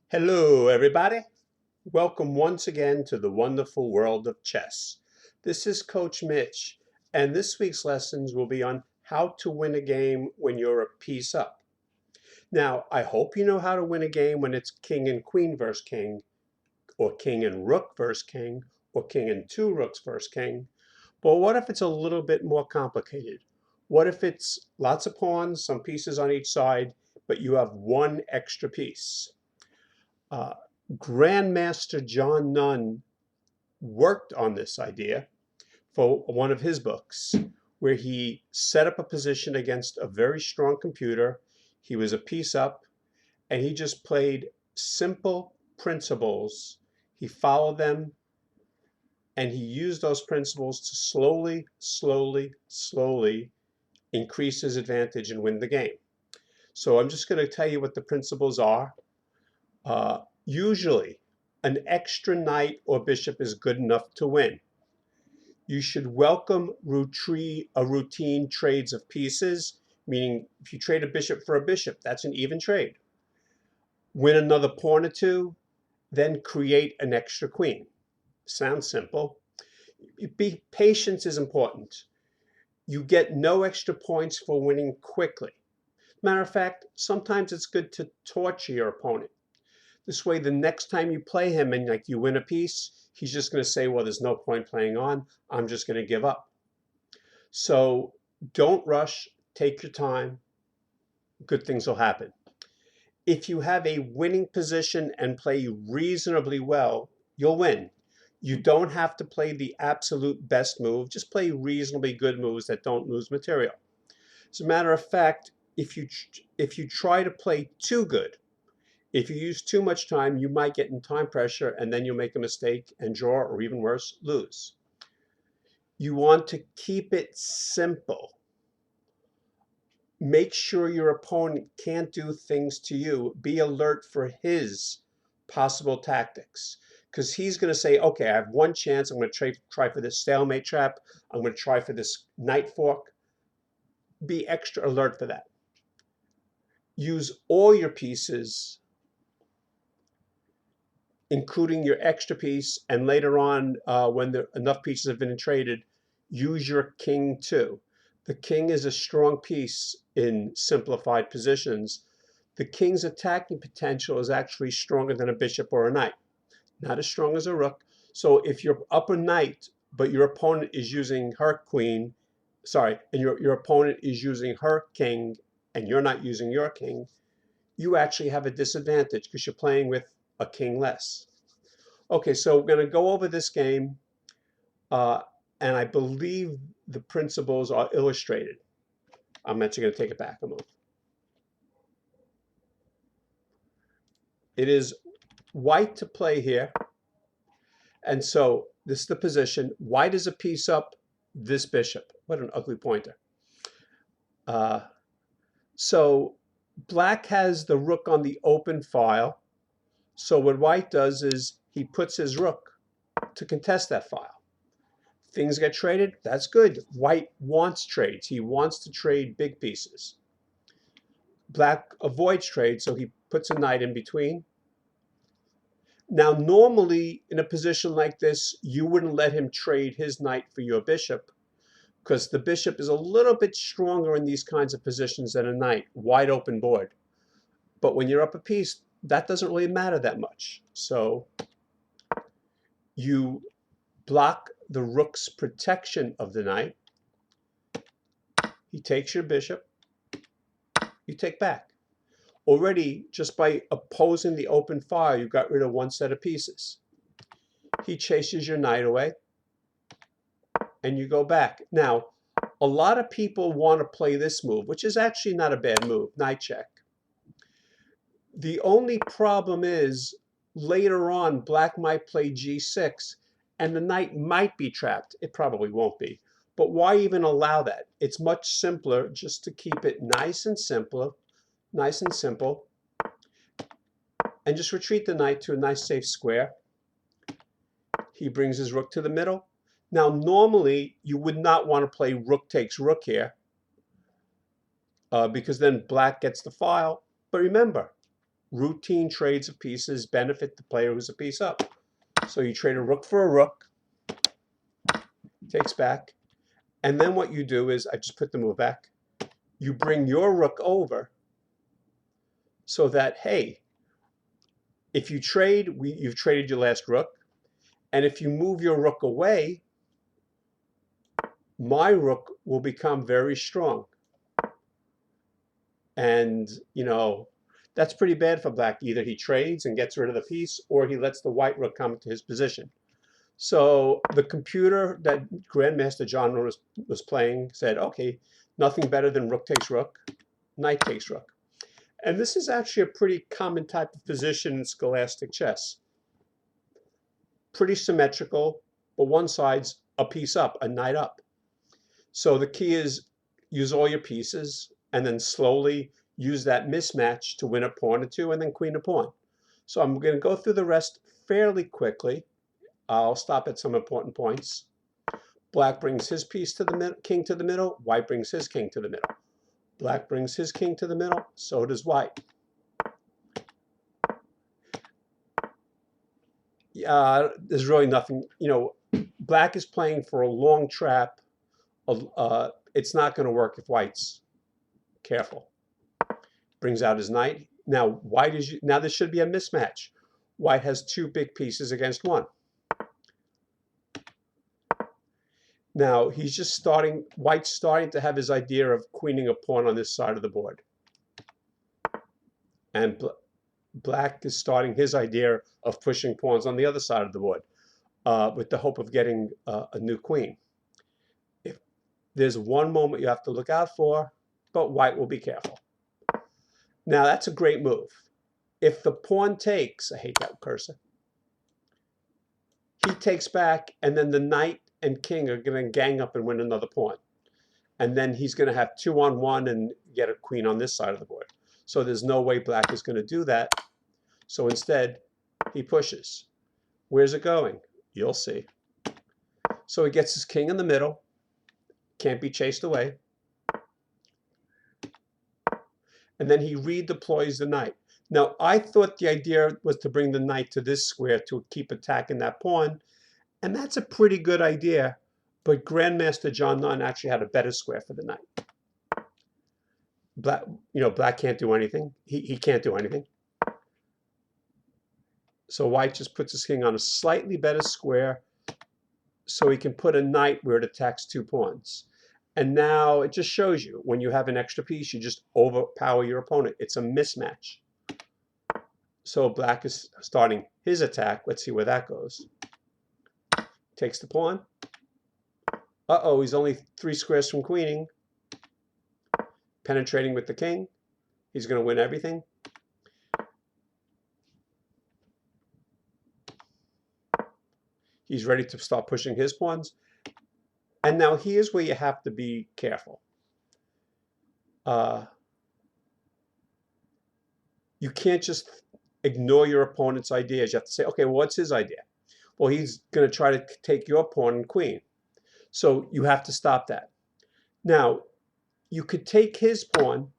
Hello, everybody. Welcome once again to the wonderful world of chess. This is Coach Mitch, and this week's lessons will be on how to win a game when you're a piece up. Now, I hope you know how to win a game when it's king and queen versus king, or king and rook versus king, or king and two rooks versus king. But what if it's a little bit more complicated? What if it's lots of pawns, some pieces on each side, but you have one extra piece? Uh, Grandmaster John Nunn worked on this idea for one of his books, where he set up a position against a very strong computer. He was a piece up, and he just played simple principles. He followed them, and he used those principles to slowly increase his advantage and win the game. So I'm just going to tell you what the principles are. Usually, an extra knight or bishop is good enough to win. You should welcome routine trades of pieces, meaning if you trade a bishop for a bishop, that's an even trade. Win another pawn or two, then create an extra queen. Sounds simple. Patience is important. You get no extra points for winning quickly. Matter of fact, sometimes it's good to torture your opponent. This way, the next time you play him and like you win a piece, he's just going to say, well, there's no point playing on. I'm just going to give up. So don't rush. Take your time. Good things will happen. If you have a winning position and play reasonably well, you'll win. You don't have to play the absolute best move. Just play reasonably good moves that don't lose material. As a matter of fact, if you try to play too good, if you use too much time, you might get in time pressure and then you'll make a mistake and draw, or even worse, lose. You want to keep it simple. Make sure your opponent can't do things to you. Be alert for his possible tactics, because he's going to say, okay, I have one chance. I'm going to try for this stalemate trap. I'm going to try for this knight fork. Be extra alert for that. Use all your pieces, including your extra piece, and later on, when enough pieces have been traded, use your king too. The king is a strong piece in simplified positions. The king's attacking potential is actually stronger than a bishop or a knight, not as strong as a rook. So if you're up a knight, but your opponent is using her queen, and your opponent is using her king, and you're not using your king, you actually have a disadvantage because you're playing with a king less. Okay, so we're going to go over this game, and I believe the principles are illustrated. I'm actually going to take it back a move. It is white to play here, and so this is the position. White is a piece up this bishop. What an ugly pointer. So black has the rook on the open file. So what white does is he puts his rook to contest that file. Things get traded, that's good. White wants trades. He wants to trade big pieces. Black avoids trade, so he puts a knight in between. Now, normally in a position like this, you wouldn't let him trade his knight for your bishop, because the bishop is a little bit stronger in these kinds of positions than a knight, wide open board. But when you're up a piece, that doesn't really matter that much. So you block the rook's protection of the knight. He takes your bishop. You take back. Already, just by opposing the open file, you got rid of one set of pieces. He chases your knight away, and you go back. Now, a lot of people want to play this move, which is actually not a bad move, knight check. The only problem is, later on, black might play g6, and the knight might be trapped. It probably won't be. But why even allow that? It's much simpler just to keep it nice and simple, and just retreat the knight to a nice safe square. He brings his rook to the middle. Now, normally, you would not want to play rook takes rook here, because then black gets the file. But remember, routine trades of pieces benefit the player who's a piece up. So you trade a rook for a rook, takes back, and then what you do is, I just put the move back, you bring your rook over so that, hey, if you trade, you've traded your last rook, and if you move your rook away, my rook will become very strong. And, you know, that's pretty bad for black. Either he trades and gets rid of the piece, or he lets the white rook come to his position. So the computer that Grandmaster John was playing said, okay, nothing better than rook takes rook, knight takes rook. And this is actually a pretty common type of position in scholastic chess. Pretty symmetrical, but one side's a piece up, a knight up. So the key is use all your pieces and then slowly use that mismatch to win a pawn or two and then queen a pawn. So I'm going to go through the rest fairly quickly. I'll stop at some important points. Black brings his piece to the middle, king to the middle. White brings his king to the middle. Black brings his king to the middle. So does white. There's really nothing, you know, black is playing for a long trap. It's not going to work if white's careful. Brings out his knight. Now white is, now this should be a mismatch. White has two big pieces against one. Now he's just starting, white's starting to have his idea of queening a pawn on this side of the board. And black is starting his idea of pushing pawns on the other side of the board with the hope of getting a new queen. If there's one moment you have to look out for, but white will be careful. Now that's a great move. If the pawn takes, I hate that cursor, he takes back, and then the knight and king are going to gang up and win another pawn. And then he's going to have 2-on-1 and get a queen on this side of the board. So there's no way black is going to do that. So instead, he pushes. Where's it going? You'll see. So he gets his king in the middle. Can't be chased away. And then he redeploys the knight. Now, I thought the idea was to bring the knight to this square to keep attacking that pawn. And that's a pretty good idea. But Grandmaster John Nunn actually had a better square for the knight. Black, you know, black can't do anything. He can't do anything. So white just puts his king on a slightly better square so he can put a knight where it attacks two pawns. And now it just shows you, when you have an extra piece, you just overpower your opponent. It's a mismatch. So black is starting his attack. Let's see where that goes. Takes the pawn. Uh-oh, he's only 3 squares from queening. Penetrating with the king. He's going to win everything. He's ready to start pushing his pawns. And now here's where you have to be careful. You can't just ignore your opponent's ideas. You have to say, okay, well, what's his idea? Well, he's going to try to take your pawn and queen. So you have to stop that. Now, you could take his pawn,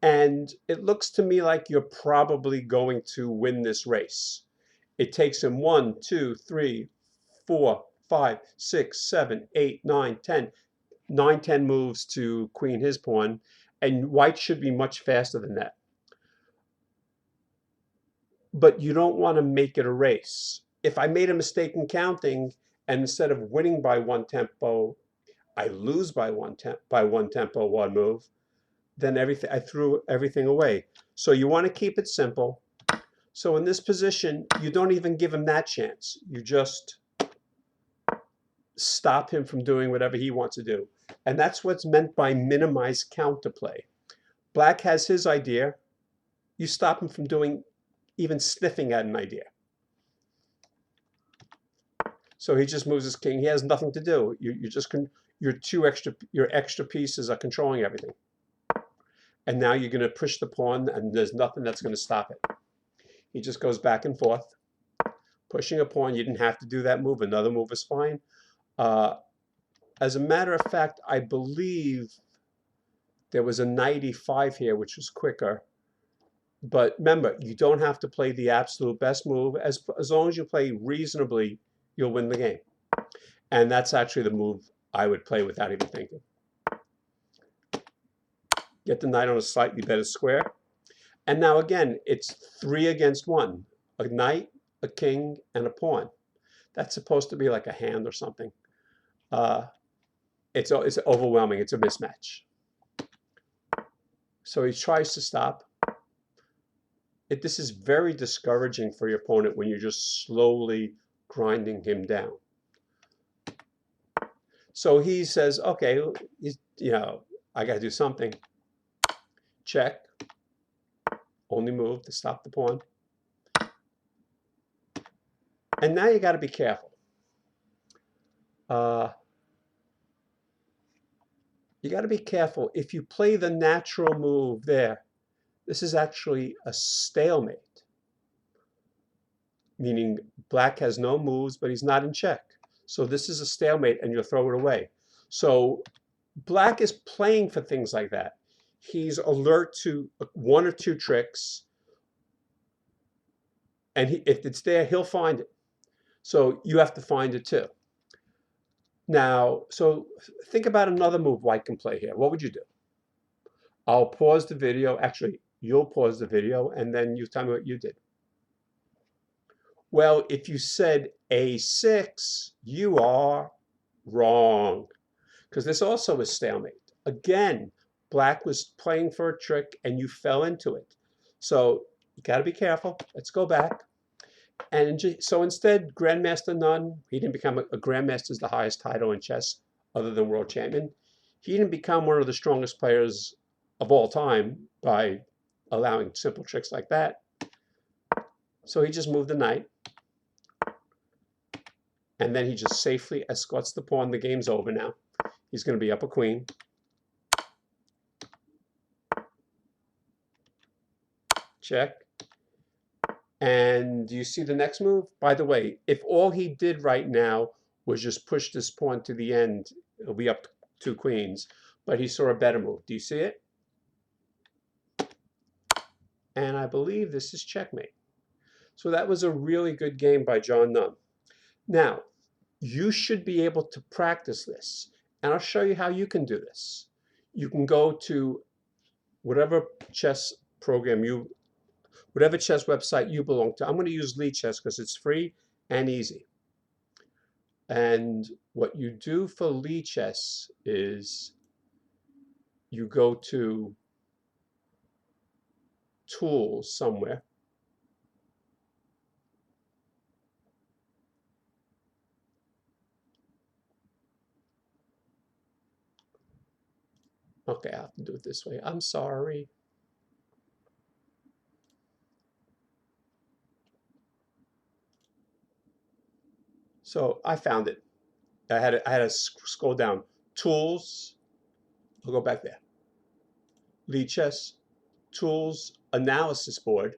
and it looks to me like you're probably going to win this race. It takes him 1, 2, 3, 4, 5, 6, 7, 8, 9, 10. 9, 10 moves to queen his pawn, and white should be much faster than that. But you don't want to make it a race. If I made a mistake in counting, and instead of winning by 1 tempo, I lose by one tempo, 1 move, then I threw everything away. So you want to keep it simple. So in this position, you don't even give him that chance. You just stop him from doing whatever he wants to do. And that's what's meant by minimize counterplay. Black has his idea. You stop him from doing, even sniffing at an idea. So he just moves his king. He has nothing to do. Your extra pieces are controlling everything. And now you're going to push the pawn, and there's nothing that's going to stop it. He just goes back and forth, pushing a pawn. You didn't have to do that move. Another move is fine. As a matter of fact, I believe There was a knight e5 here, which was quicker. But remember, you don't have to play the absolute best move. As long as you play reasonably, you'll win the game. And that's actually the move I would play without even thinking. Get the knight on a slightly better square. And now again, it's 3 against 1. A knight, a king, and a pawn. That's supposed to be like a hand or something. It's overwhelming. It's a mismatch. So he tries to stop. This is very discouraging for your opponent when you're just slowly grinding him down. So he says, okay, I got to do something. Check. Only move to stop the pawn. And now you got to be careful. You got to be careful. If you play the natural move there, this is actually a stalemate, meaning black has no moves, but he's not in check. So this is a stalemate, and you'll throw it away. So black is playing for things like that. He's alert to 1 or 2 tricks, and if it's there, he'll find it. So you have to find it too. Now, so think about another move white can play here. What would you do? I'll pause the video. Actually, you'll pause the video, and then you tell me what you did. Well, if you said A6, you are wrong, because this also is stalemate. Again, black was playing for a trick, and you fell into it. So you got to be careful. Let's go back. And so instead, Grandmaster none. He didn't become a Grandmaster is the highest title in chess other than world champion. He didn't become one of the strongest players of all time by allowing simple tricks like that. So he just moved the knight. And then he just safely escorts the pawn. The game's over now. He's going to be up a queen. Check. And do you see the next move? By the way, if all he did right now was just push this pawn to the end, it'll be up 2 queens. But he saw a better move. Do you see it? And I believe this is checkmate. So that was a really good game by John Nunn. Now, you should be able to practice this. And I'll show you how you can do this. You can go to whatever chess program whatever chess website you belong to. I'm going to use Lichess because it's free and easy. And what you do for Lichess is you go to Tools somewhere. Okay, I have to do it this way. I'm sorry. So I found it. I had to scroll down. Tools. I'll go back there. Lichess. Tools. Analysis board.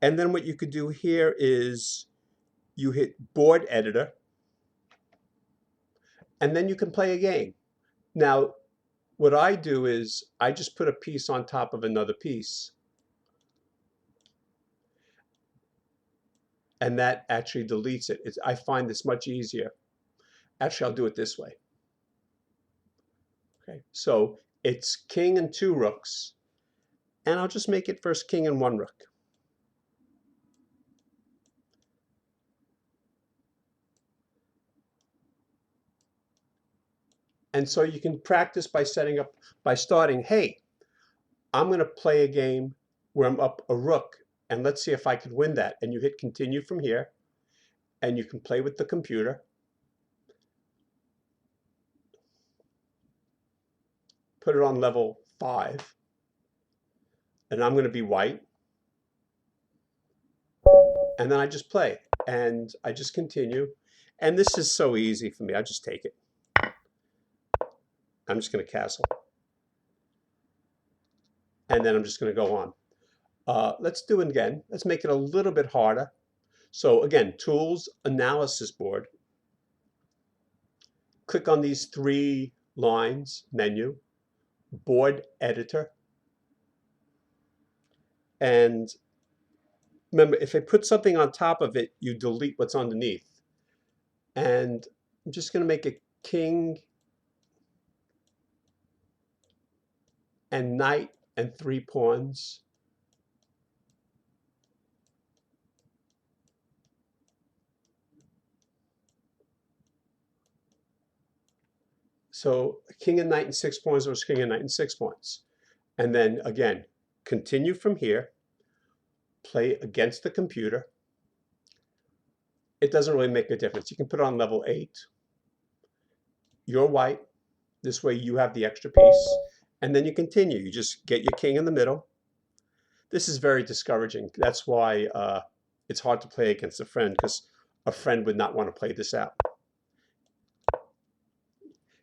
And then what you could do here is you hit board editor. And then you can play a game. Now, what I do is I just put a piece on top of another piece. And that actually deletes it. I find this much easier. Actually, I'll do it this way. Okay, so it's king and 2 rooks. And I'll just make it first king and 1 rook. And so you can practice by starting, hey, I'm going to play a game where I'm up a rook, and let's see if I could win that. And you hit continue from here, and you can play with the computer. Put it on level 5, and I'm going to be white. And then I just play, and I just continue. And this is so easy for me. I just take it. I'm just going to castle. And then I'm just going to go on. Let's do it again. Let's make it a little bit harder. So again, Tools, Analysis Board. Click on these 3 lines, menu, board editor. And remember, if I put something on top of it, you delete what's underneath. And I'm just going to make a king and knight and 3 pawns. So king and knight and 6 pawns versus king and knight and 6 pawns. And then again, continue from here, play against the computer. It doesn't really make a difference. You can put it on level 8. You're white. This way you have the extra piece. And then you continue. You just get your king in the middle. This is very discouraging. That's why it's hard to play against a friend, because a friend would not want to play this out.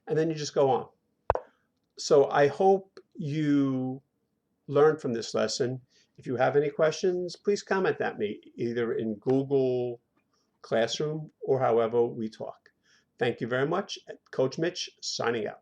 And then you just go on. So I hope you learned from this lesson. If you have any questions, please comment at me, either in Google Classroom or however we talk. Thank you very much. Coach Mitch signing out.